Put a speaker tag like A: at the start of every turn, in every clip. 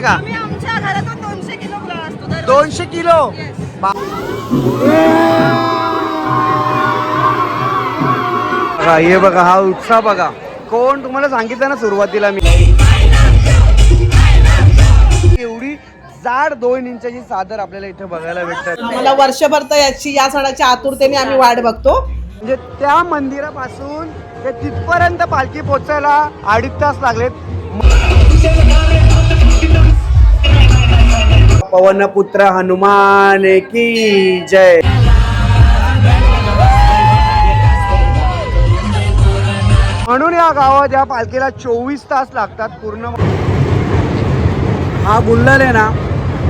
A: का
B: आमच्या घरातून 200 किलो गुलाल असतो.
A: 200 किलो. बघा हे बघा हा उत्साह बघा. कोण तुम्हाला सांगितलं ना सुरुवातीला मी एवढी जाड 2 इंचाची चादर आपल्याला इथे बघायला भेटतात.
C: आम्हाला वर्षभर तर या सणाच्या आतुरतेने आम्ही वाट बघतो.
A: म्हणजे त्या मंदिरापासून ते तिथपर्यंत पालखी पोचायला 2.5 तास लागलेत. पवन पुत्र हनुमान की जय. म्हणून या गावात या पालखीला 24 तास लागतात पूर्ण. हा गुल्हाल आहे ना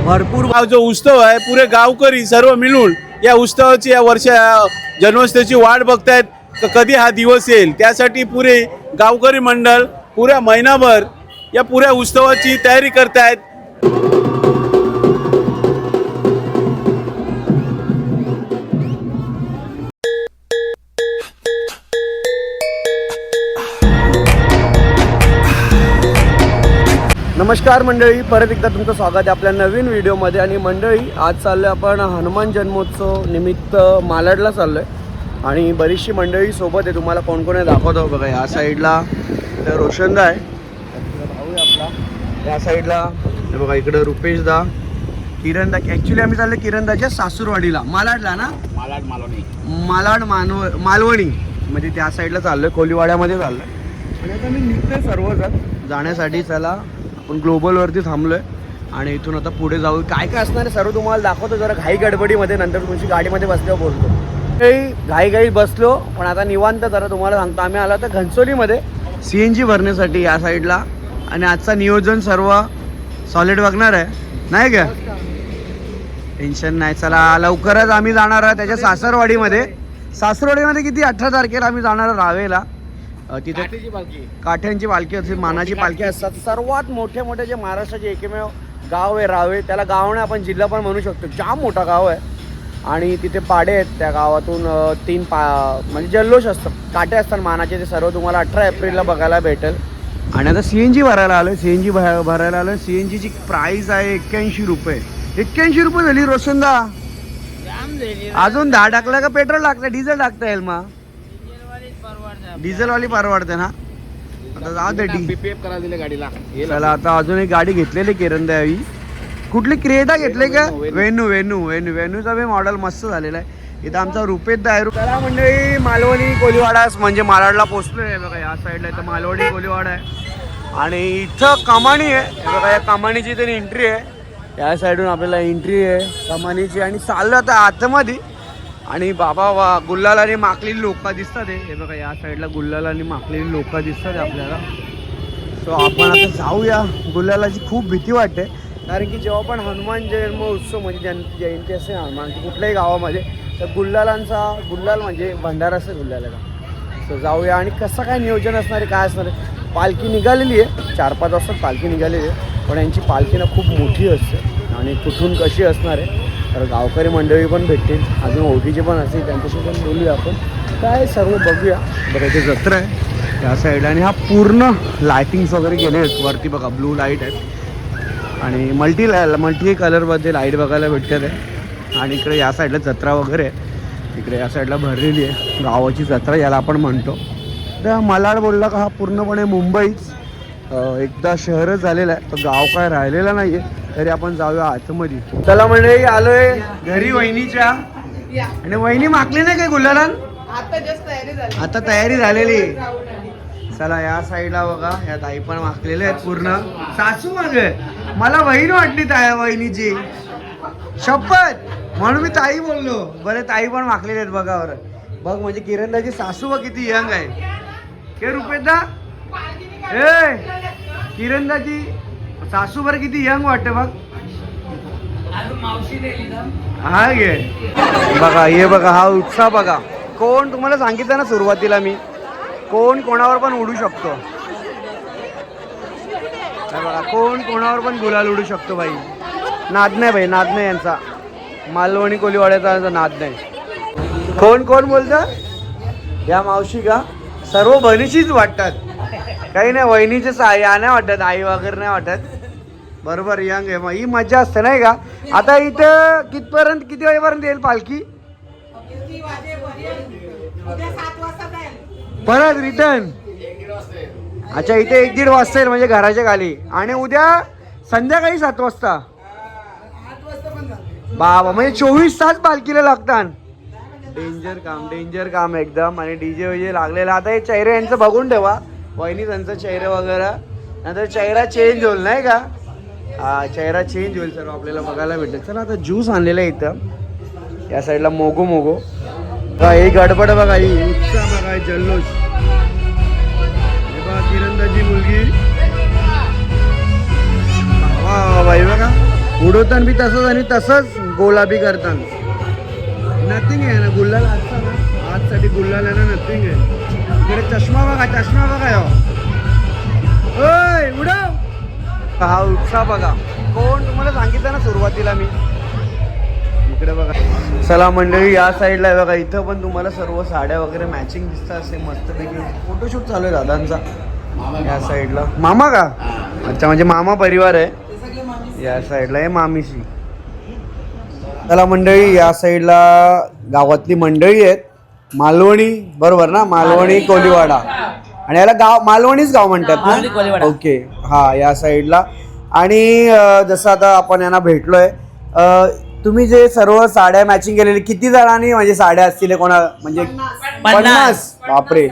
A: भरपूर.
D: हा जो उत्सव आहे पुरे गावकरी सर्व मिळून या उत्सवाची या वर्षा जन्मोत्सवाची वाट बघतायत कधी हा दिवस येईल. त्यासाठी पुरे गावकरी मंडळ पुऱ्या महिनाभर या पुऱ्या उत्सवाची तयारी करतायत.
A: नमस्कार मंडळी, परत एकदा तुमचं स्वागत आहे आपल्या नवीन व्हिडिओमध्ये. आणि मंडळी आज चाललो आपण हनुमान जन्मोत्सव निमित्त मालाडला चाललो आहे आणि बरीचशी मंडळी सोबत आहे. तुम्हाला कोण कोण आहे दाखवतो बघा. या साईडला तर रोशनदा आहे, भाऊ आहे आपला. या साईडला हे बघा इकडं रुपेशदा, किरणदा. ॲक्च्युली आम्ही चाललो किरणदाच्या सासूरवाडीला, मालाडला ना, मालवणी म्हणजे त्या साईडला चाललो आहे, कोलीवाड्यामध्ये चाललो आहे. आणि आता मी निघतोय सर्वजण जाण्यासाठी. चला आपण ग्लोबलवरती थांबलो आहे आणि इथून आता पुढे जाऊ. काय काय असणार आहे सर्व तुम्हाला दाखवतो. जरा घाई गडबडीमध्ये नंतर तुमची गाडीमध्ये बसल्यावर बोलतो. घाई बसलो पण आता निवांत. जरा तुम्हाला सांगतो आम्ही आलो तर घनसोलीमध्ये CNG भरण्यासाठी या साईडला. आणि आजचा नियोजन सर्व सॉलिड बघणार आहे नाही का, टेन्शन नाही. चला लवकरच आम्ही जाणार आहोत त्याच्या सासरवाडीमध्ये किती 18 तारखेला आम्ही जाणार रावेला. तिथे काठ्यांची पालखी असते, मानाची पालखी असतात. सर्वात मोठे जे महाराष्ट्राचे एकमेव गाव आहे रावे. त्याला गाव नाही आपण जिल्हा पण म्हणू शकतो. जाम मोठा गाव आहे आणि तिथे पाडे आहेत. त्या गावातून म्हणजे जल्लोष असतं, काठे असतात मानाचे. ते सर्व तुम्हाला 18 एप्रिलला बघायला भेटेल. आणि आता CNG भरायला आलो आहे. भरायला आलो आहे. CNGची प्राईस आहे 81 रुपये. 81 रुपये झाली रोशनदा. अजून 10 टाकलं का पेट्रोल लागतं, डिझेल लागतं येईल मग. डिझेलवाली परवडते ना. आता जाऊ दे PPF करा दिले गाडीला. चला आता अजून एक गाडी घेतलेली किरण द्यावी. कुठली क्रिएटा घेतली का? वेन्यूचा बी मॉडेल मस्त झालेला आहे. इथं आमचा रुपेश आहे. चला मंडळी मालवणी कोलीवाडा म्हणजे मालाडला पोहोचलोय बघा. या साईडला इथं मालवणी कोलीवाडा आहे आणि इथं कमानी आहे बघा. या कमानीची इथे एंट्री आहे. या साईडून आपल्याला एंट्री आहे कमानीची. आणि चाललं आता आतमध्ये. आणि बाबा गुल्लाल आणि माखलेली लोक दिसतात. हे बघा या साईडला गुल्लाल आणि माखलेली लोक दिसतात आपल्याला. सो आपण आता जाऊया. गुल्लालाची खूप भीती वाटते कारण की जेव्हा पण हनुमान जन्म उत्सव म्हणजे जयंती असते हनुमानची कुठल्याही गावामध्ये तर गुल्लाल म्हणजे भंडारा असते गुल्लाला. सो जाऊया. आणि कसं काय नियोजन असणार आहे, काय असणार आहे. पालखी निघालेली आहे 4-5 वाजता पालखी निघालेली आहे. पण यांची पालखी ना खूप मोठी असते आणि कुठून कशी असणार आहे तर गावकरी मंडळी पण भेटतील, अजून ओळखीचे पण असतील, त्यांच्याशी पण बोलूया आपण. काय सर्व बघूया. बघा इथे जत्रा आहे त्या साईडला आणि हा पूर्ण लायटिंग्स वगैरे केले आहेत वरती बघा. ब्लू लाईट आहेत आणि मल्टी कलरमध्ये लाईट बघायला भेटतात आहे. आणि इकडे या साईडला जत्रा वगैरे आहे. इकडे या साईडला भरलेली आहे गावाची जत्रा याला आपण म्हणतो. तर मालाड बोलला का हा पूर्णपणे मुंबईच एकदा शहरच झालेला आहे. तर गाव काय राहिलेला नाही आहे. तरी आपण जाऊया आतमध्ये. चला मंडळी आलोय घरी वहिनीच्या. आणि वहिनी मागली नाही काय गुल्हाला? आता तयारी झालेली. चला या साईडला बघा या ताई पण मागलेले आहेत पूर्ण. सासू मागे मला बहीण वाटली वहिनीची शपथ म्हणून मी ताई बोललो. बरं ताई पण मागलेले आहेत बघा. बरं बघ म्हणजे किरणदाची सासू बघ किती यंग आहे. के रुपेशदा किरणदाची सासू बरं किती यंग वाटते बघ. हा घे बघा. हे बघा हा उत्साह बघा. कोण तुम्हाला सांगितलं ना सुरुवातीला मी कोण कोणावर पण उडू शकतो. बघा कोण कोणावर पण गुलाल उडू शकतो भाई. नाद नाही भाई, नाद नाही यांचा. मालवणी कोलीवाड्याचा नाद नाही. कोण बोलतं या मावशी का सर्व बहिणीचीच वाटतात. काही नाही वहिनीचे या नाही वाटत, आई वगैरे नाही वाटत. बरोबर यंग आहे, मग ही मजा असते नाही का. आता इथं किती वाजेपर्यंत येईल पालखी. परत रिटर्न. अच्छा इथे 1-1.5 वाजता येईल म्हणजे घराच्या खाली. आणि उद्या संध्याकाळी 7 वाजता. बाबा म्हणजे 24 तास पालखीला लागतात. डेंजर काम एकदम. आणि डीजे विजे लागलेला. आता हे चेहरे यांचं बघून ठेवा, वहिनी त्यांचं चेहरे वगैरे, नंतर चेहरा चेंज होईल नाही का. हा चेहरा चेंज होईल सर्व आपल्याला बघायला भेटेल. चला आता ज्यूस आणलेला आहे इथं या साईडला. मोगो ही गडबड बघा, ही उत्साह बघा, जल्लोष. हे बघा किरणदाची मुलगी बाई बघा उडवताना बी तसंच आणि तसंच गोलाबी करताना. नथिंग आहे ना गुल्लाल आजचा ना, आजसाठी गुल्लाल आहे ना, नथिंग आहे. इकडे चष्मा बघा यो. ओय उडव. हा उत्साह बघा. कोण तुम्हाला सांगितलं ना सुरुवातीला मी. इकडे बघा. चला मंडळी या साईडला आहे बघा. इथं पण तुम्हाला सर्व साड्या वगैरे मॅचिंग दिसतात असे मस्तपैकी. फोटोशूट चालू आहे दादांचा या साईडला. मामा का. अच्छा म्हणजे मामा परिवार आहे या साईडला आहे, मामीशी. चला मंडळी या साईडला गावातली मंडळी आहेत. मालवणी बरोबर ना, मालवणी कोलीवाडा. आणि याला गाव मालवणीच गाव म्हणतात ना. ओके हा या साईडला. आणि जसं आता आपण यांना भेटलोय, तुम्ही जे सर्व साड्या मॅचिंग केलेली किती जणांनी म्हणजे साड्या असतील कोणा म्हणजे 50. बापरे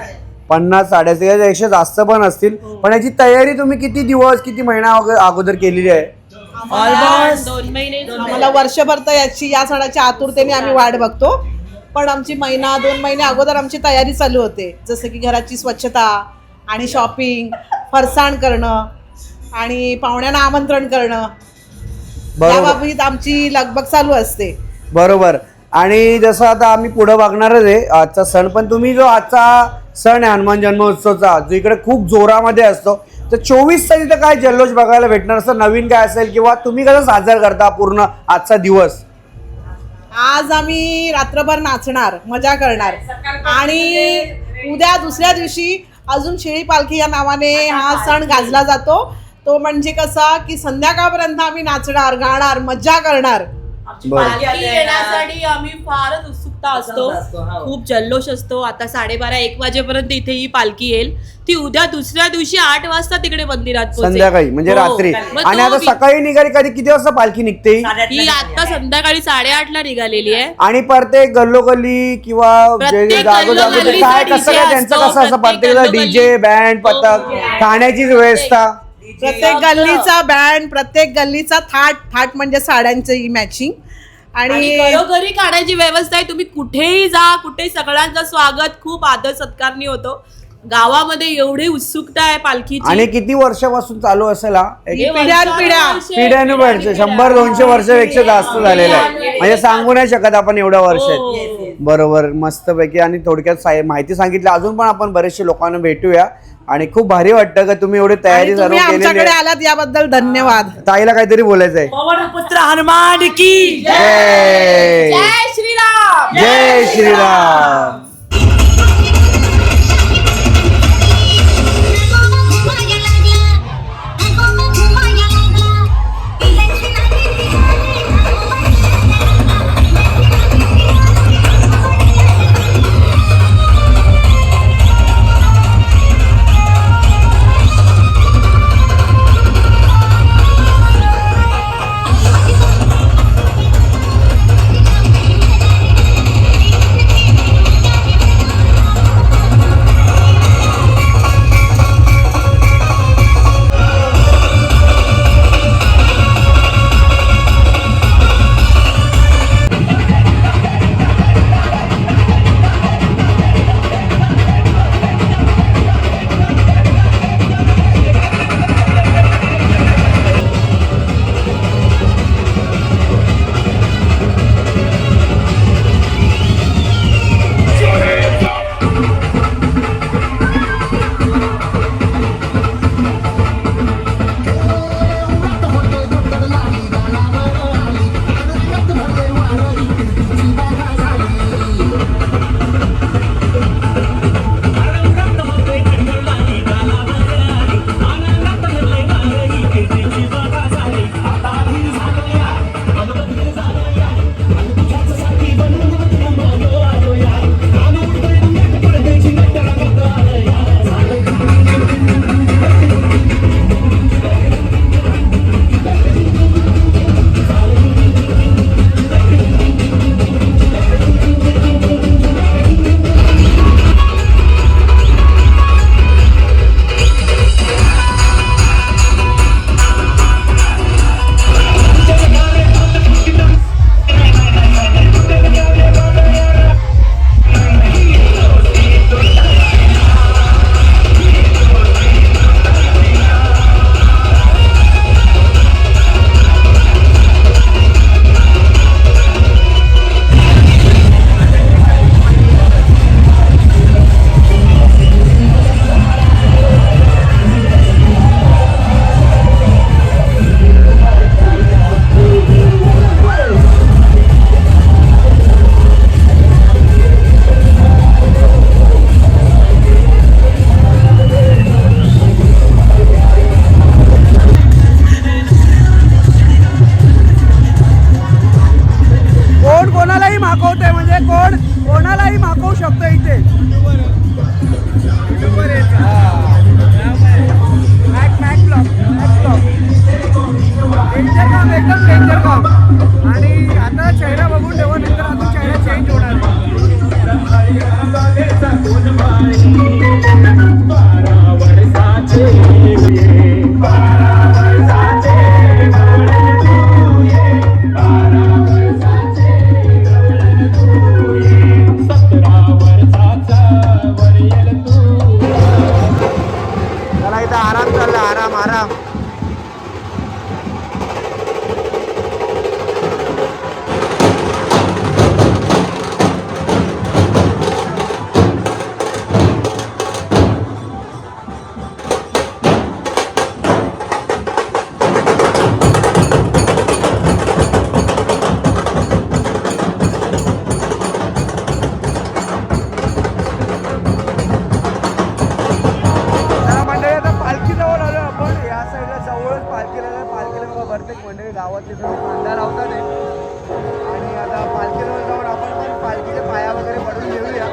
A: 50 साड्या असतील, यापेक्षा जास्त पण असतील. पण याची तयारी तुम्ही किती दिवस किती महिना अगोदर केलेली आहे.
C: ऑलमोस्ट 2 महिने. आम्हाला वर्षभर तर या सणाच्या आतुरतेने आम्ही वाट बघतो. पण आमची 1-2 महिने अगोदर आमची तयारी चालू होते. जसं की घराची स्वच्छता आणि शॉपिंग, फरसाण करणं आणि पाहुण्यांना आमंत्रण करणं, या बाबतीत आमची लगबग चालू असते.
A: बरोबर. आणि जसं आता आम्ही पुढे बघणारच आहे आजचा सण, पण तुम्ही जो आजचा सण आहे हनुमान जन्मोत्सवचा, जो इकडे खूप जोरामध्ये असतो, तर 24 तारीख तर काय जल्लोष बघायला भेटणार. असं नवीन काय असेल किंवा तुम्ही कसं साजरा करता पूर्ण आजचा दिवस.
C: आज आम्ही रात्रभर नाचणार, मजा करणार. आणि उद्या दुसऱ्या दिवशी अजून शेळी पालखी या नावाने हा सण गाजला जातो. तो म्हणजे कसा की संध्याकाळपर्यंत आम्ही नाचणार, गाणार, मजा करणार.
B: पालखी येण्यासाठी आम्ही फारच उत्सुकता असतो. खूप जल्लोष असतो. आता 12:30-1 वाजेपर्यंत इथे ही पालखी येईल. ती उद्या दुसऱ्या दिवशी 8 वाजता तिकडे मंदिरात पोहोचेल.
A: संध्याकाळी म्हणजे रात्री. आणि आता सकाळी निघाली किती वाजता पालखी निघते.
B: ही आता संध्याकाळी 8:30ला निघालेली आहे.
A: आणि प्रत्येक गल्लोगल्ली किंवा काय कसं काय त्यांचं कसं असं प्रत्येक डीजे बँड पथक खाण्याची व्यवस्था.
C: प्रत्येक गल्लीचा बँड, प्रत्येक गल्लीचा थाट म्हणजे साड्यांची मॅचिंग. आणि
B: घरोघरी खाण्याची व्यवस्था आहे. तुम्ही कुठेही जा, कुठेही सगळ्यांचं स्वागत खूप आदर सत्कारणी होतो. गावामध्ये एवढी उत्सुकता आहे पालखीची.
A: आणि किती वर्षापासून चालू असेल हा.
C: पिढ्यानुपिढ्या
A: 100-200 वर्षापेक्षा जास्त झालेला आहे. म्हणजे सांगू नाही शकत आपण एवढ्या वर्षात. बरोबर मस्तपैकी. आणि थोडक्यात माहिती सांगितली. अजून पण आपण बरेचसे लोकांना भेटूया. आणि खूप भारी वाटतं का तुम्ही एवढी तयारी सर्व
C: आमच्याकडे आलात याबद्दल धन्यवाद.
A: ताईला काहीतरी बोलायचंय.
B: पुत्र हनुमान की
A: जय.
B: जय श्रीराम.
A: जय श्रीराम. एकदम डेंजर काम. आणि आता चेहरा बघून ठेवा, नंतर अजून चेहरा चेंज होणार. चला इथं आराम चालला, आराम आराम. गावातले सगळे कांदा लावतात आहे. आणि आता पालखीजवळ जाऊन आपण पण पालखीच्या पाया वगैरे पडून घेऊया.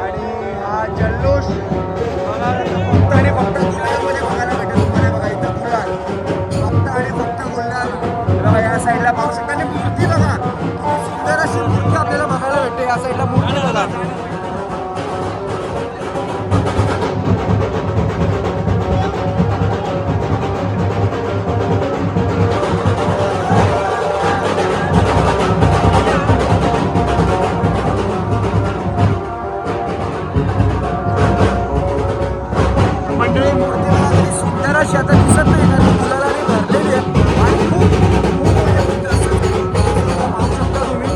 A: आणि हा जल्लोष मला फक्त आणि फक्त गुलालामध्ये बघायला भेटेल तुम्हाला. बघा इथं गुलाल, फक्त आणि फक्त गुलाल. बघा या साईडला पाहू शकता. आणि मूर्ती बघा, सुंदर अशी मूर्ती आपल्याला बघायला भेटते. या साईडला मूर्ती बघा. आता दिसत नाही ना, गुलालाने भरलेली आहे. आणि खूप पाहू शकता तुम्ही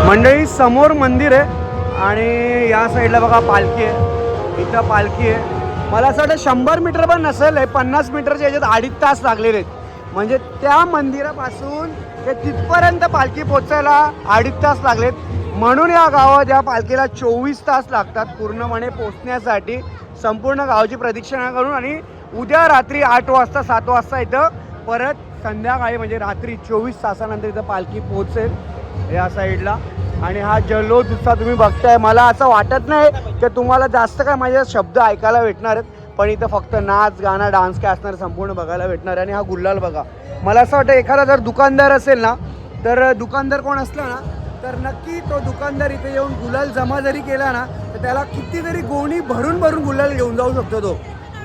A: मंडळी समोर मंदिर आहे. आणि या साईडला बघा पालखी आहे. इथं पालखी आहे. मला असं वाटतं 100 मीटर पण नसेल, 50 मीटरच्या याच्यात 2.5 तास लागलेले आहेत. म्हणजे त्या मंदिरापासून ते तिथपर्यंत पालखी पोचायला 2.5 तास लागलेत. म्हणून या गावात या पालखीला 24 तास लागतात पूर्णपणे पोचण्यासाठी. संपूर्ण गावाची प्रदक्षिणा करून आणि उद्या रात्री 8 वाजता 7 वाजता इथं परत संध्याकाळी म्हणजे रात्री 24 तासानंतर इथं पालखी पोहोचेल या साईडला. आणि हा जल्लोष उत्साह तुम्ही बघताय. मला असं वाटत नाही की तुम्हाला जास्त काय माझे शब्द ऐकायला भेटणार आहेत, पण इथं फक्त नाच गाणं डान्स काय असणार संपूर्ण बघायला भेटणार आहे. आणि हा गुल्लाल बघा. मला असं वाटतं एखादा जर दुकानदार असेल ना, तर दुकानदार कोण असला ना, तर नक्की तो दुकानदार इथे येऊन गुलाल जमा जरी केला ना, तर त्याला कितीतरी गोणी भरून भरून गुलाल घेऊन जाऊ शकतो तो.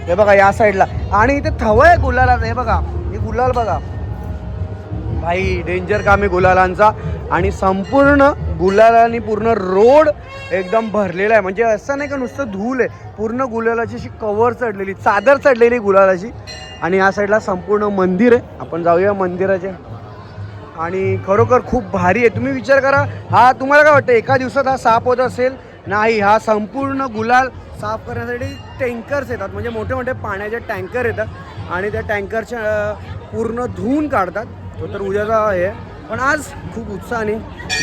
A: हे बघा या साईडला. आणि इथे थवं आहे गुलालाचं. हे बघा, हे गुलाल बघा भाई, डेंजर काम आहे गुलालांचा. आणि संपूर्ण गुलालांनी पूर्ण रोड एकदम भरलेला आहे. म्हणजे असं नाही का नुसतं धूल आहे, पूर्ण गुलालाची अशी कवर चढलेली, चादर चढलेली गुलालाची. आणि या साईडला संपूर्ण मंदिर आहे. आपण जाऊया मंदिराचे. आणि खरोखर खूप भारी आहे. तुम्ही विचार करा, हा तुम्हाला काय वाटतं एका दिवसात हा साफ होत असेल? नाही, हा संपूर्ण गुलाल साफ करण्यासाठी टँकर्स येतात. म्हणजे मोठे मोठे पाण्याचे टँकर येतात आणि त्या टँकरच्या पूर्ण धुवून काढतात. तो तर उद्याचा आहे, पण आज खूप उत्साहाने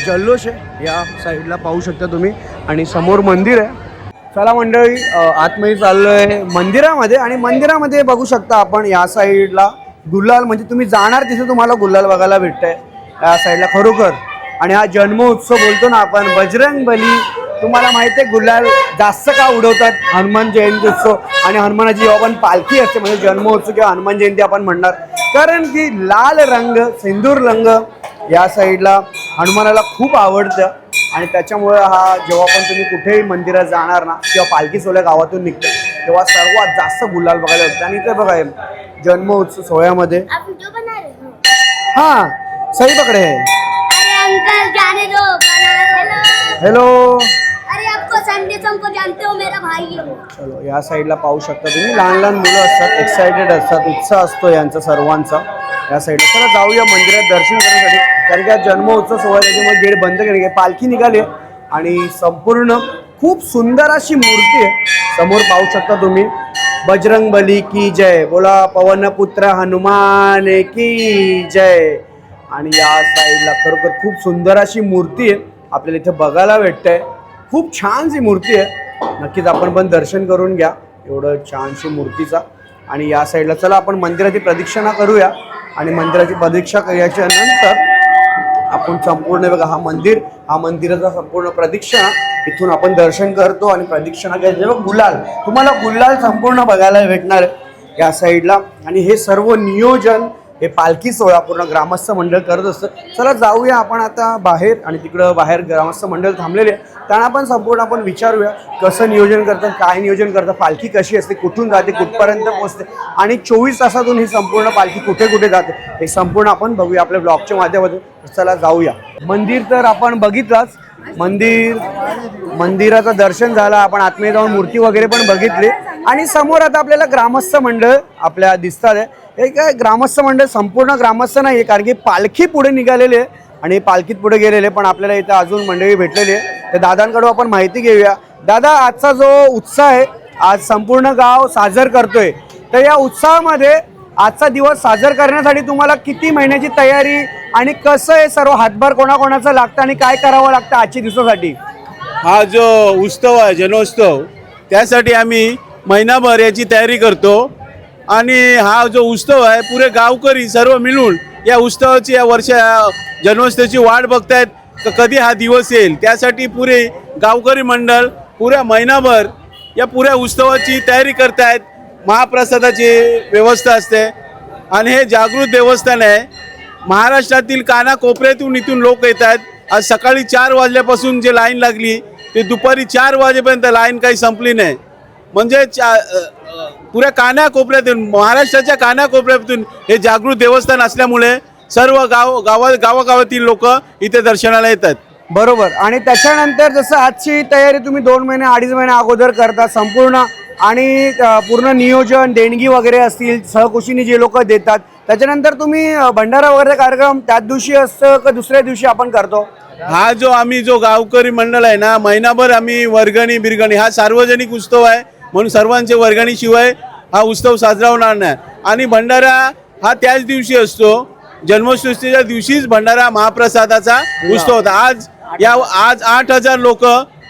A: जल्लोष आहे. या साईडला पाहू शकता तुम्ही. आणि समोर मंदिर आहे. चला मंडळी, आतमध्ये चाललो आहे मंदिरामध्ये. आणि मंदिरामध्ये बघू शकता आपण या साईडला गुलाल, म्हणजे तुम्ही जाणार तिथे तुम्हाला गुलाल बघायला भेटतंय या साईडला खरोखर. आणि हा जन्मोत्सव बोलतो ना आपण, बजरंग बली, तुम्हाला माहिती आहे गुलाल जास्त का उडवतात? हनुमान जयंती उत्सव आणि हनुमानाची जेव्हा पण पालखी असते, म्हणजे जन्मोत्सव किंवा हनुमान जयंती आपण म्हणणार, कारण की लाल रंग, सिंदूर रंग या साईडला हनुमानाला खूप आवडतं. आणि त्याच्यामुळे हा जेव्हा पण तुम्ही कुठेही मंदिरात जाणार ना, किंवा पालखी सोहळ्या गावातून निघते, तेव्हा सर्वात जास्त गुलाल बघायला भेटतं. आणि इथे बघा जन्मोत्सव सोहळ्यामध्ये, हाँ सही पकडे है. हेलो,
E: अरे आपको संडे को जानते हो, मेरा भाई है वो.
A: चलो या साईडला पाहू शकता तुम्ही, लहान लहान मुलं असतात, एक्सायटेड असतात, उत्साह असतो यांचा सर्वांचा या साईडला. चला जाऊया मंदिरात दर्शन करण्यासाठी, कारण की हा जन्मोत्सव सोहळा त्याच्यामुळे गेट बंद केले. पालखी निघाली आणि संपूर्ण खूप सुंदर अशी मूर्ती आहे. समोर पाहू शकता तुम्ही, बजरंग बली की जय, बोला पवन पुत्र हनुमान की जय. आणि या साईडला खरोखर खूप सुंदर अशी मूर्ती आहे आपल्याला इथे बघायला भेटते. खूप छान सी मूर्ती आहे. नक्कीच आपण पण दर्शन करून घ्या एवढं छानशी मूर्तीचा. आणि या साईडला चला आपण मंदिराची प्रदक्षिणा करूया. आणि मंदिराची प्रदक्षिणा केल्याच्या नंतर आपण संपूर्ण बघा हा मंदिराचा संपूर्ण प्रदक्षिणा इथून आपण दर्शन करतो. आणि प्रदक्षिणा केल्याच्या गुलाल तुम्हाला गुलाल संपूर्ण बघायला भेटणार आहे या साईडला. आणि हे सर्व नियोजन हे पालखी सोहळा पूर्ण ग्रामस्थ मंडळ करत असतं. चला जाऊया आपण आता बाहेर. आणि तिकडं बाहेर ग्रामस्थ मंडळ थांबलेले त्यांना पण संपूर्ण आपण विचारूया कसं नियोजन करतात, काय नियोजन करतं, पालखी कशी असते, कुठून जाते, कुठपर्यंत पोहोचते आणि 24 तासातून ही संपूर्ण पालखी कुठे कुठे जाते हे संपूर्ण आपण बघूया आपल्या ब्लॉगच्या माध्यमातून. चला जाऊया. मंदिर तर आपण बघितलंच. मंदिराचं दर्शन झालं. आपण आतमध्ये जाऊन मूर्ती वगैरे पण बघितली. आणि समोर आता आपल्याला ग्रामस्थ मंडळ आपल्या दिसतात आहे. हे काय ग्रामस्थ मंडळ संपूर्ण ग्रामस्थ नाही आहे कारण की पालखी पुढे निघालेली आहे आणि पालखीत पुढे गेलेले. पण आपल्याला इथं अजून मंडळी भेटलेली आहे. तर दादांकडून आपण माहिती घेऊया. दादा, आजचा जो उत्साह आहे आज संपूर्ण गाव साजर करतोय, तर या उत्साहामध्ये आजचा दिवस साजर करण्यासाठी तुम्हाला किती महिन्याची तयारी आणि कसं हे सर्व हातभार कोणाकोणाचं लागतं आणि काय करावं लागतं आजच्या दिवसासाठी?
D: हा जो उत्सव आहे जन्मोत्सव त्यासाठी आम्ही महिनाभर याची तयारी करतो. आणि हा जो उत्सव आहे पुरे गावकरी सर्व मिळून या उत्सवाची या जन्मोत्सवाची वाट बघतायत कधी हा दिवस येईल. त्यासाठी पुरे गावकरी मंडळ पुऱ्या महिनाभर या पुऱ्या उत्सवाची तयारी करतायत. महाप्रसादाची व्यवस्था असते आणि हे जागृत देवस्थान आहे. महाराष्ट्रातील कानाकोपऱ्यातून इथून लोक येत आहेत. आज सकाळी 4 वाजल्यापासून जे लाईन लागली ते दुपारी 4 वाजेपर्यंत लाईन काही संपली नाही. म्हणजे पुऱ्या कानाकोपऱ्यातून महाराष्ट्राच्या कानाकोपऱ्यातून हे जागृत देवस्थान असल्यामुळे सर्व गावागावातील लोक इथे दर्शनाला येतात.
A: बरोबर. आणि त्याच्यानंतर जसं आजची तयारी तुम्ही 2 महिने 2.5 महिने अगोदर करता संपूर्ण आणि पूर्ण नियोजन देणगी वगैरे असतील सहकुशीने जे लोक देतात, त्याच्यानंतर तुम्ही भंडारा वगैरे कार्यक्रम त्याच दिवशी असतं का दुसऱ्या दिवशी आपण करतो?
D: हा जो आम्ही गावकरी मंडळ आहे ना महिनाभर आम्ही वर्गणी बिरगणी हा सार्वजनिक उत्सव आहे म्हणून सर्वांचे वर्गणीशिवाय हा उत्सव साजरा होणार नाही. आणि भंडारा हा त्याच दिवशी असतो. जन्मोत्सवाच्या दिवशीच भंडारा महाप्रसादाचा उत्सव होता. आज 8,000 लोक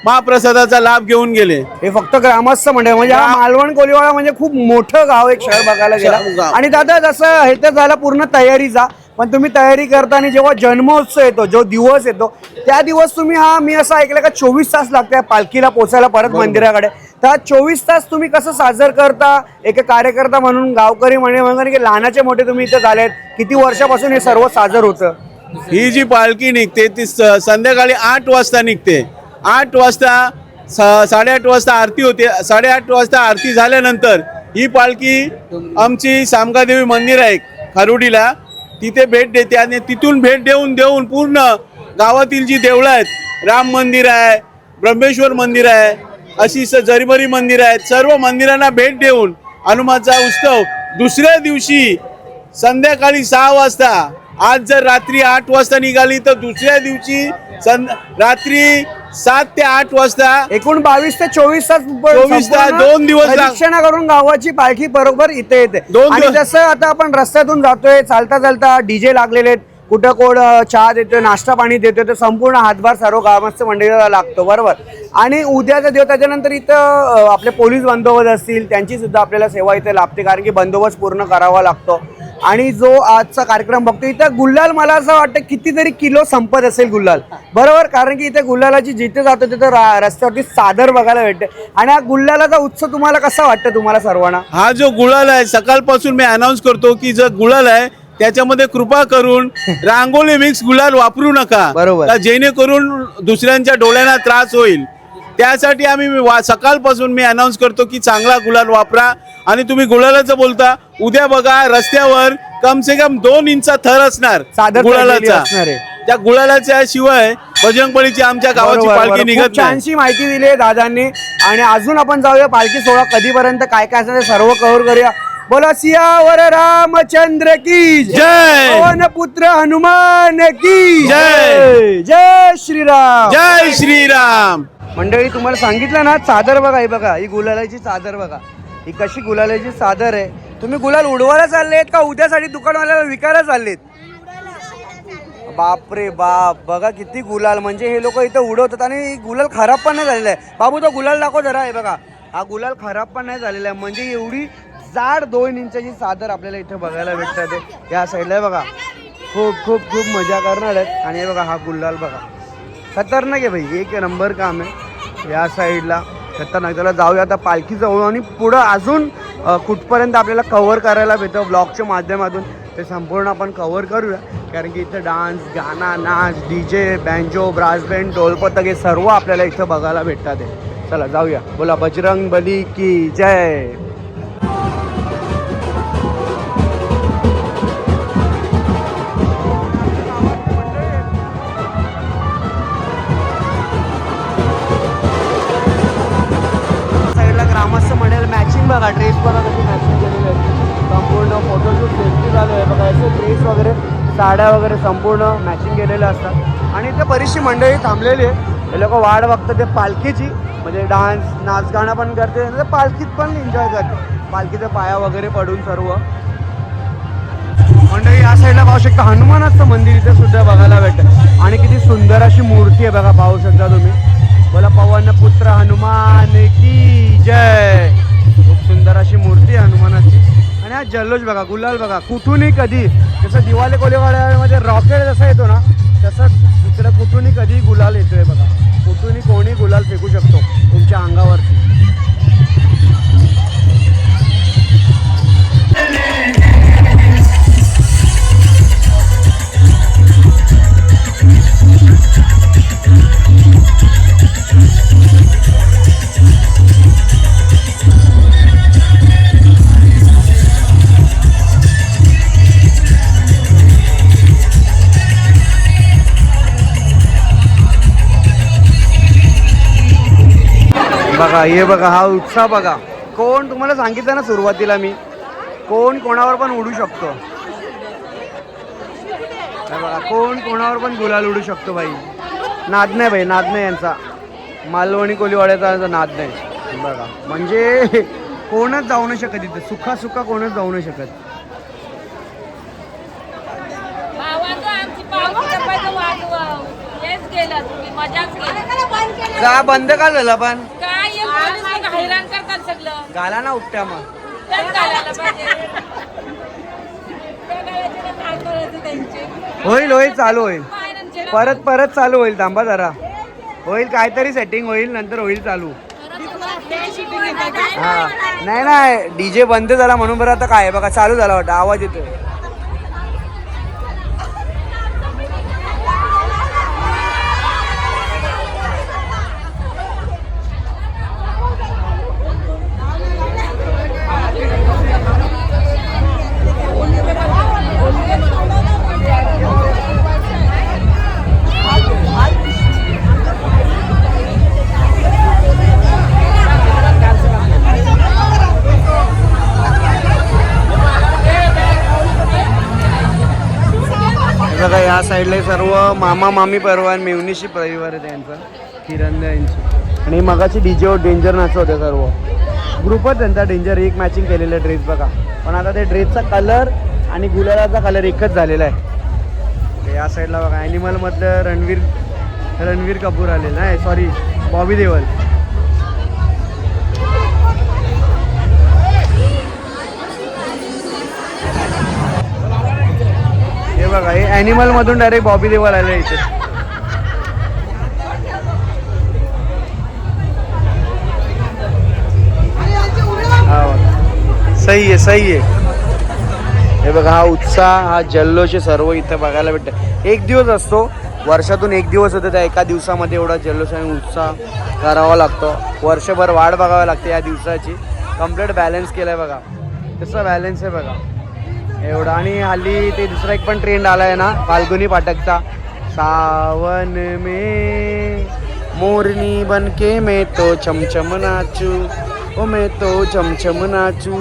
D: महाप्रसादाचा लाभ घेऊन गेले.
A: हे फक्त ग्रामस्थ मंडळ म्हणजे हा मालवण कोलीवाडा म्हणजे खूप मोठं गाव एक शहर बघायला गेला. आणि दादा जसं हे तर झालं पूर्ण तयारीचा, पण तुम्ही तयारी करताना जेव्हा जन्मोत्सव येतो जो दिवस येतो त्या दिवस तुम्ही मी असं ऐकलं का 24 तास लागते पालखीला पोचायला परत मंदिराकडे. तर 24 तास तुम्ही कसं साजर करता एक कार्यकर्ता म्हणून गावकरी म्हणून की लहानाचे मोठे तुम्ही इथं झालेत, किती वर्षापासून हे सर्व साजर होतं?
D: ही जी पालखी निघते ती संध्याकाळी 8 वाजता निघते. 8 वाजता 8:30 वाजता आरती होते. 8:30 वाजता आरती झाल्यानंतर ही पालखी आमची सामगादेवी मंदिर आहे खारुडीला तिथे भेट देते. आणि तिथून भेट देऊन पूर्ण गावातील जी देवळं आहेत राम मंदिर आहे, ब्रह्मेश्वर मंदिर आहे, अशी जरीमरी मंदिर आहेत, सर्व मंदिरांना भेट देऊन हनुमानचा उत्सव दुसऱ्या दिवशी संध्याकाळी 6 वाजता. आज जर रात्री 8 वाजता निघाली तर दुसऱ्या दिवशी रात्री 7 ते 8 वाजता
A: एकूण 22 ते 24 तास
D: 2 दिवस
A: दर्शन करून गावाची पालखी बरोबर इथे येते. आणि जसं आता आपण रस्त्यातून जातोय चालता चालता डीजे लागलेले आहेत, कुठं कोण चहा देतोय नाश्ता पाणी देतोय, तर संपूर्ण हातभार सर्व ग्रामस्थ मंडळीला लागतो. बरोबर. आणि उद्याचा दिवस त्याच्यानंतर इथं आपले पोलीस बंदोबस्त असतील त्यांची सुद्धा आपल्याला सेवा इथे लाभते कारण की बंदोबस्त पूर्ण करावा लागतो. आणि जो आजचा कार्यक्रम बघतो इथं गुल्हाल मला असं वाटतं कितीतरी किलो संपत असेल गुल्हाल. बरोबर. कारण की इथे गुल्हालाची जिथे जातो तिथं रस्त्यावरती चादर बघायला भेटते. आणि हा गुल्हालाचा उत्सव तुम्हाला कसा वाटतं तुम्हाला सर्वांना?
D: हा जो गुलाल आहे सकाळपासून मी अनाऊन्स करतो की जो गुलाल आहे त्याच्यामध्ये कृपा करून रांगोळी मिक्स गुलाल वापरू नका.
A: बरोबर.
D: जेणेकरून दुसऱ्यांच्या डोळ्यांना त्रास होईल. त्यासाठी आम्ही सकाळपासून मी अनाऊन्स करतो की चांगला गुलाल वापरा. आणि तुम्ही गुलालाचं बोलता उद्या बघा रस्त्यावर कम से कम 2 इंचा थर असणार गुलालाचा. त्या गुलालाच्या शिवाय बजरंगबलीची आमच्या गावाची पालखी निघत नाही.
A: छानशी माहिती दिली आहे दादांनी. आणि अजून आपण जाऊया पालखी सोहळा कधीपर्यंत काय काय असं सर्व कव्हर करूया. बोला सियावर रामचंद्र की
D: जय,
A: पवन पुत्र हनुमान की
D: जय.
A: जय श्रीराम.
D: जय श्रीराम.
A: मंडळी तुम्हाला सांगितलं ना चादर बघा, ही बघा ही गुलालाची चादर बघा, ही कशी गुलालाची चादर आहे. तुम्ही गुलाल उडवायला चाललेत का उद्यासाठी दुकानवाल्याला विकायला चाललेत? बापरे बाप, बघा किती गुलाल. म्हणजे हे लोक इथं उडवतात आणि गुलाल खराब पण नाही झालेला आहे. बाबू तो गुलाल दाखव जरा. हे बघा, हा गुलाल खराब पण नाही झालेला आहे. म्हणजे एवढी जाड 2 इंचाची चादर आपल्याला इथे बघायला भेटतात. या साईडला बघा, खूप खूप खूप मजा करणार आहेत. आणि हे बघा, हा गुलाल बघा, खतरनाक आहे भाई, एक नंबर काम आहे. या साईडला खतरनाक. त्याला जाऊया आता पालखी जवळ आणि पुढं अजून कुठपर्यंत आपल्याला कव्हर करायला भेटतं ब्लॉगच्या माध्यमातून ते संपूर्ण आपण कव्हर करूया. कारण की इथं डान्स, गाणं, नाच, DJ, बँजो, ब्रास बँड, ढोलपथक हे सर्व आपल्याला इथं बघायला भेटतात. चला जाऊया. बोला बजरंग बली की जय. ग्रामस्थ म्हणेल मॅचिंग बघा, ड्रेस बघा कशी मॅचिंग केलेली आहे. संपूर्ण फोटोशूट सेल्फी झालं आहे बघा. असे ड्रेस वगैरे, साड्या वगैरे संपूर्ण मॅचिंग केलेल्या असतात. आणि इथे बरीचशी मंडळी थांबलेली आहे. हे लोक वाट बघतात ते पालखीची. म्हणजे डान्स, नाच, गाणं पण करते, पालखीत पण एन्जॉय करते. पालखीच्या पाया वगैरे पडून सर्व मंडळी. या साईडला पाहू शकता हनुमानाचं मंदिर इथे सुद्धा बघायला भेटतं. आणि किती सुंदर अशी मूर्ती आहे बघा, पाहू शकता तुम्ही. बोला पवन पुत्र हनुमान की जय. खूप सुंदर अशी मूर्ती आहे हनुमानाची. आणि हा जल्लोष बघा, गुलाल बघा, कुठूनही कधी, जसं दिवाळी कोळीवाड्यामध्ये रॉकेट जसा येतो ना, तसंच इकडे कुठूनही कधी गुलाल येतोय बघा. कुठूनही कोणी गुलाल फेकू शकतो तुमच्या अंगावरती. बघा, हे बघा, हा उत्साह बघा. कोण, तुम्हाला सांगितलं ना सुरुवातीला मी, कोण कोणावर पण उडू शकतो. बघा, कोण कोणावर पण गुलाल उडू शकतो भाई. नाद नाही भाई, नाद नाही यांचा. मालवणी कोळीवाड्याचा नाद नाही बघा. म्हणजे कोणच जाऊ नाही शकत इथे, सुखा कोणच जाऊ नाही शकत. का बंद का झालं पण? गाला ना उपट्या मग. होईल होईल, चालू होईल. परत चालू होईल. थांबा जरा, होईल काहीतरी सेटिंग होईल, नंतर होईल चालू. हा नाही DJ बंद झाला म्हणून. बरं आता काय बघा, चालू झाला वाटतं, आवाज येतोय. बघा, या साईडला सर्व मामा मामी परिवार, मेवणीशी परिवार आहे त्यांचा, किरण यांची. आणि मगाची DJ वर डेंजर नाचत होते सर्व ग्रुपच त्यांचा. डेंजर एक मॅचिंग केलेलं ड्रेस बघा. पण आता ते ड्रेसचा कलर आणि गुलालाचा कलर एकच झालेला आहे. या साईडला बघा, ॲनिमलमधलं रणवीर कपूर आलेला आहे, सॉरी बॉबी देओल. हे बघा, हे ॲनिमल मधून डायरेक्ट बॉबी देओल आले इथे. सही आहे. हे बघा, हा उत्साह, हा जल्लोष सर्व इथं बघायला भेटतं. एक दिवस असतो, वर्षातून एक दिवस होतं. त्या एका दिवसामध्ये एवढा जल्लोष आणि उत्साह करावा लागतो. वर्षभर वाट बघावी लागते या दिवसाची. कम्प्लीट बॅलन्स केलं आहे बघा, तसं बॅलन्स आहे बघा एवढं. आणि हल्ली ते दुसरा एक पण ट्रेंड आला आहे ना, फाल्गुनी पाठकचा. सावन में मोरनी बनके मैं तो चमचम नाचू, ओ मैं तो चमचम नाचू.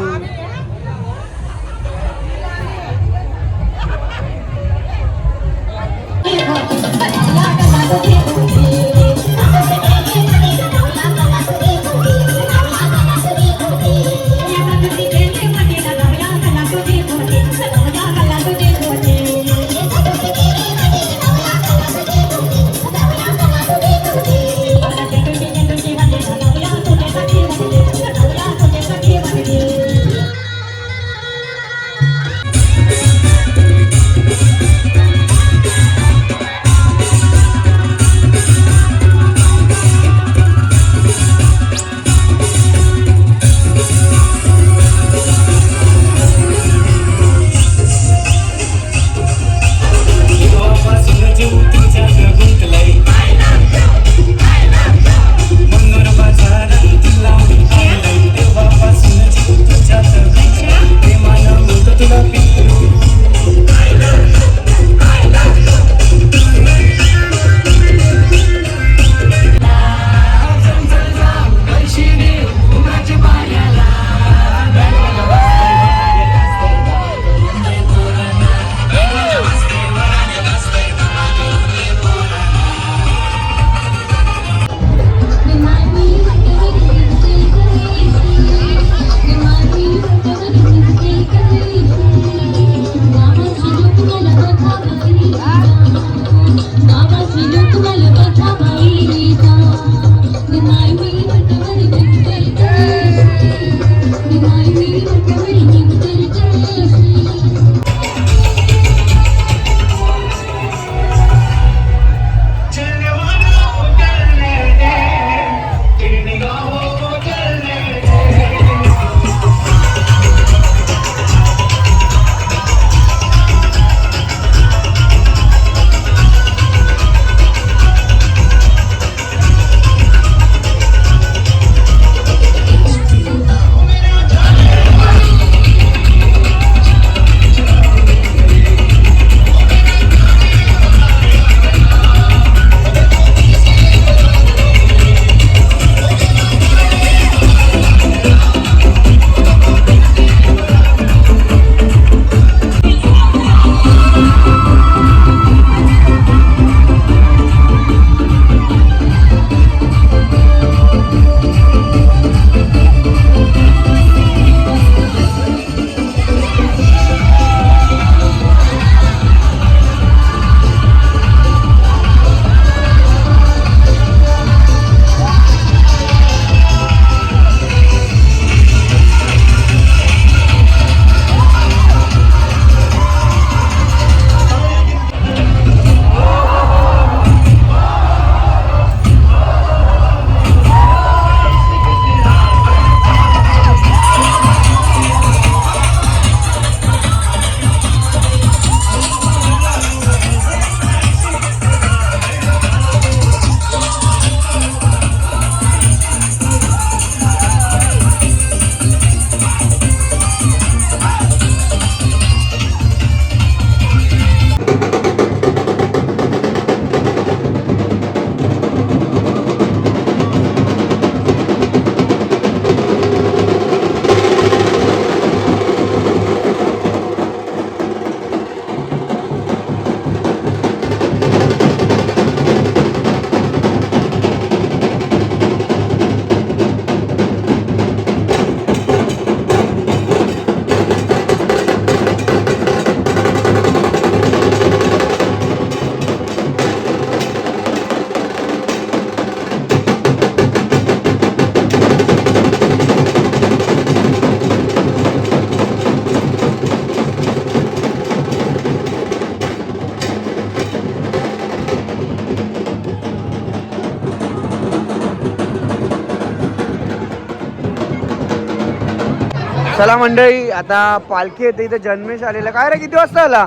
A: चला मंडळी, आता पालखी येते इथे. जन्मेश आलेला. काय रे किती वाजता आला?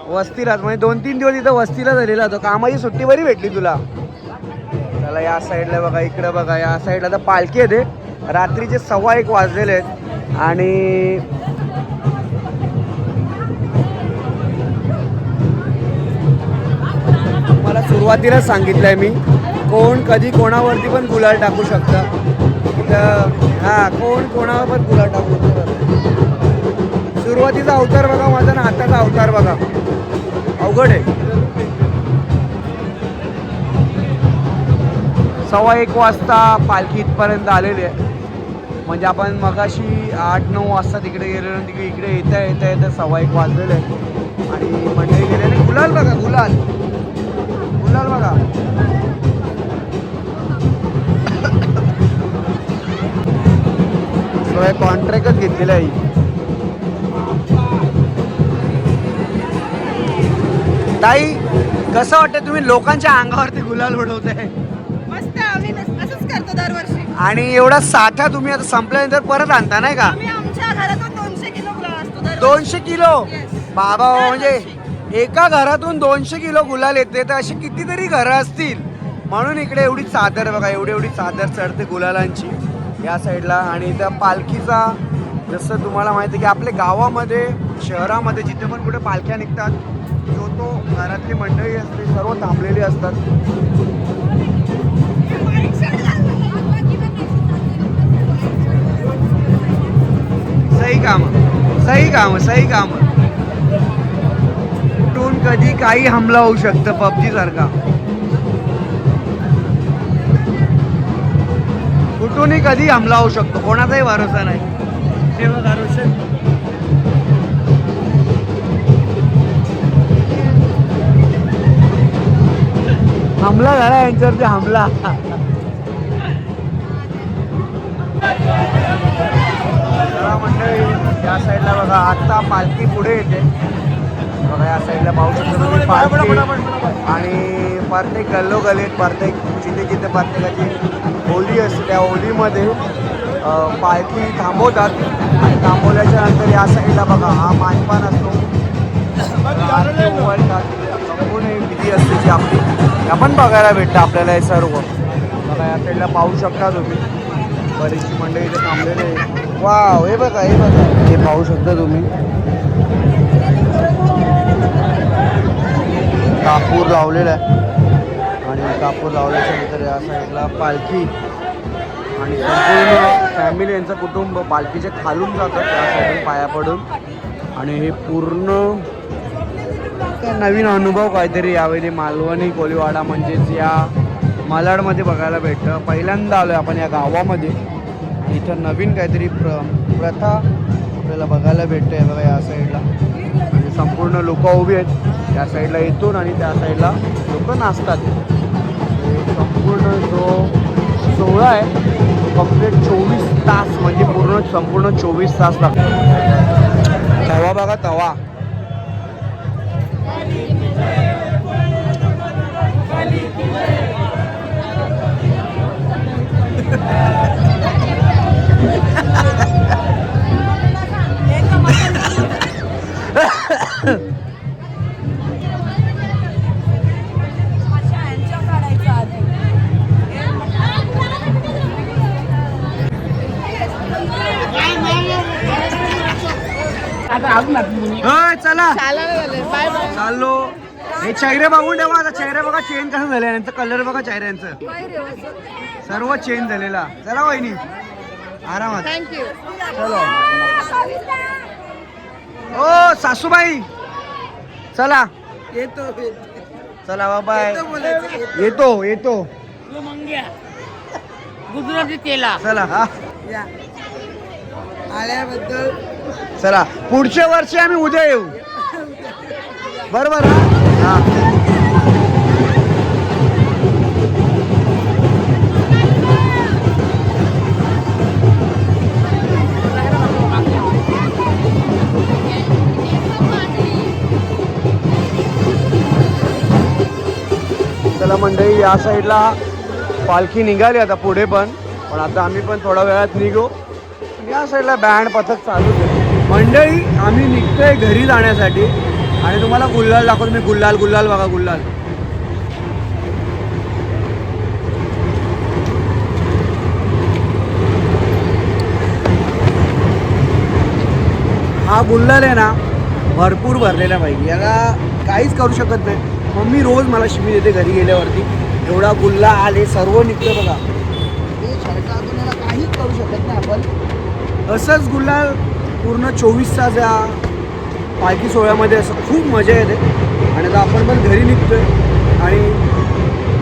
A: वस्तीला. म्हणजे 2-3 दिवस इथं वस्तीला झालेला होता. कामाची सुट्टी बरी भेटली तुला. चला या साईडला बघा, इकडे बघा, या साईडला आता पालखी येते. रात्रीचे 1:15 वाजलेले आहेत आणि मला सुरुवातीला सांगितलंय मी, कोण कधी कोणावरती पण गुलाल टाकू शकतं. हा, कोण कोणावर पण गुलाल टाकू शकतं. सुरुवातीचा अवतार बघा माझा ना आताचा अवतार बघा, अवघड आहे. 1:15 वाजता पालखी इथपर्यंत आलेली आहे. म्हणजे आपण मगाशी 8-9 वाजता तिकडे गेलेलो, तिकडे इकडे येता येता येता 1:15 वाजलेले आहे. आणि मंडळी गेलेले. गुलाल बघा, गुलाल गुलाल बघा. कॉन्ट्रॅक्टच घेतलेला आहे. ताई कसं वाटतं तुम्ही लोकांच्या अंगावरती गुलाल उडवताय?
C: मस्त, आम्ही असंच करतो दरवर्षी.
A: आणि एवढा साठा तुम्ही आता संपल्यानंतर परत आणता नाही का?
C: आम्ही आमच्या घरातून 200 किलो गुलाल असतो दरवर्षी.
A: 200 किलो?
C: Yes.
A: बाबा, म्हणजे एका घरातून 200 किलो गुलाल येते तर अशी कितीतरी घरं असतील. म्हणून इकडे एवढी चादर बघा, एवढी चादर चढते गुलालांची या साईडला. आणि त्या पालखीचा जसं तुम्हाला माहिती आहे की आपल्या गावामध्ये, शहरामध्ये जिथे पण कुठे पालख्या निघतात, जो तो घरातली मंडळी असते सर्व थांबलेली असतात. सही काम, सही काम, सही काम. कुठून कधी काही हमला होऊ शकतं, पबजी सारखा. कुठूनही कधी हमला होऊ शकतो, कोणाचाही भरोसा नाही. हे बघा रोशन, हमला झाला यांच्यावरती, हमला. मंडळी या साईडला बघा, आता पालखी पुढे येते बघा. या साईडला पाहू शकतो तुम्ही पालखी. आणि प्रत्येक गल्लोगल्लीत, प्रत्येक जिथे जिथे प्रत्येकाची होली असते त्या होलीमध्ये पालखी थांबवतात. आणि थांबवल्याच्या नंतर या साईडला बघा हा मानपान असतो, संपूर्ण विधी असते जी आपली, आपण बघायला भेटतं आपल्याला हे सर्व बघा. या साईडला पाहू शकता तुम्ही बरीचशी मंडळी इथे थांबलेले. वाव, हे बघा, हे बघा, हे पाहू शकता तुम्ही. कापूर लावलेला आहे आणि कापूर लावल्याच्या नंतर या साईडला पालखी आणि संपूर्ण फॅमिली, यांचं कुटुंब पालखीच्या खालून जातात त्या साईडून पाया पडून. आणि हे पूर्ण नवीन अनुभव काहीतरी यावेळी मालवणी कोळीवाडा म्हणजेच या मालाडमध्ये बघायला भेटतं. पहिल्यांदा आलो आहे आपण या गावामध्ये. इथं नवीन काहीतरी प्रथा आपल्याला बघायला भेटते आहे बघा या साईडला. आणि संपूर्ण लोक उभी आहेत या साईडला इथून आणि त्या साईडला लोक नाचतात. संपूर्ण जो सोहळा आहे कंप्लीट 24 तास, म्हणजे संपूर्ण 24 तास लागतो. तवा बघा, तवा. चला चाललो. हे चेहरे बघून ठेवा आता. चेहरे बघा चेंज कसं झालं, यांचं कलर बघा चेहऱ्यांचं सर्व चेंज झालेला. चला वहिनी आरामात. चलो. ओ सासूबाई चला, येतो. चला बाबा, येतो
F: गुजराती केला.
A: चला. हा,
C: आल्याबद्दल
A: चला. पुढच्या वर्षी आम्ही उद्या येऊ, बरोबर? हा. चला मंडळी, या साईडला पालखी निघाली आता पुढे पण आता आम्ही पण थोड्या वेळात निघू. या साईडला बँड पथक चालूच आहे. मंडळी आम्ही निघतोय घरी जाण्यासाठी आणि तुम्हाला गुल्लाल दाखवतो मी. गुल्लाल गुल्लाल बघा गुल्लाल. हा गुल्लाल आहे ना भरपूर भरलेला पाहिजे, याला काहीच करू शकत नाही. मम्मी रोज मला शिवी देते घरी गेल्यावरती. एवढा गुल्ला आले सर्व निघतं बघा. हे छडकातून याला काहीच करू शकत नाही आपण. असंच गुल्लाल पूर्ण 24 तास या पालखी सोहळ्यामध्ये असं खूप मजा येते. आणि आता आपण पण घरी निघतोय आणि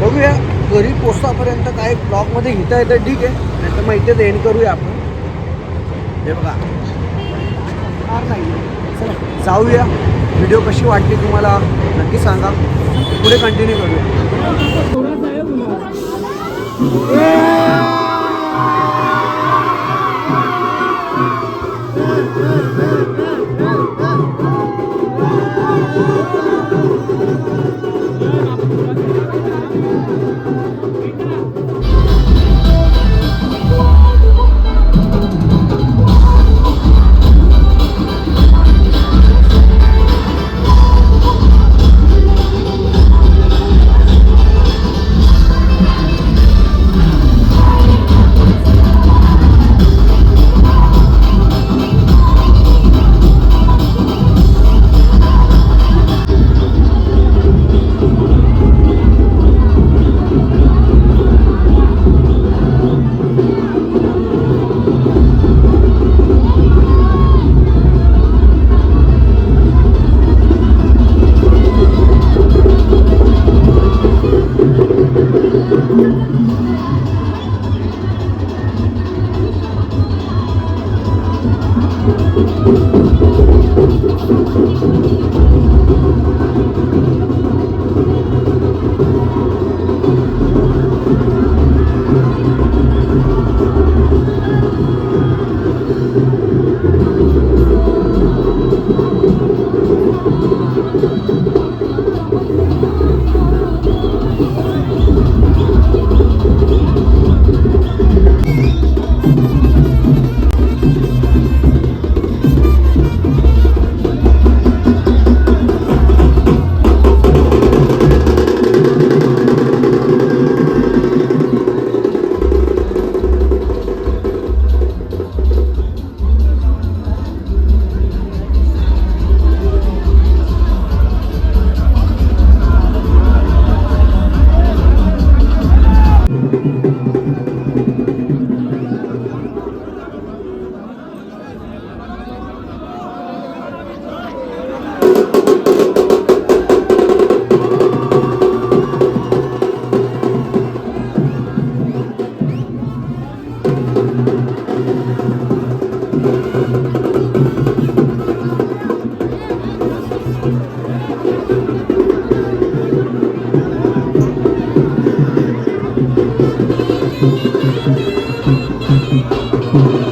A: बघूया घरी पोचतापर्यंत काय ब्लॉगमध्ये घेता येतं ठीक आहे, नाही तर मग इथेच एंड करूया आपण. हे बघा नाही. चला जाऊया. व्हिडिओ कशी वाटली तुम्हाला नक्की सांगा, पुढे कंटिन्यू करूया.
F: Thank you.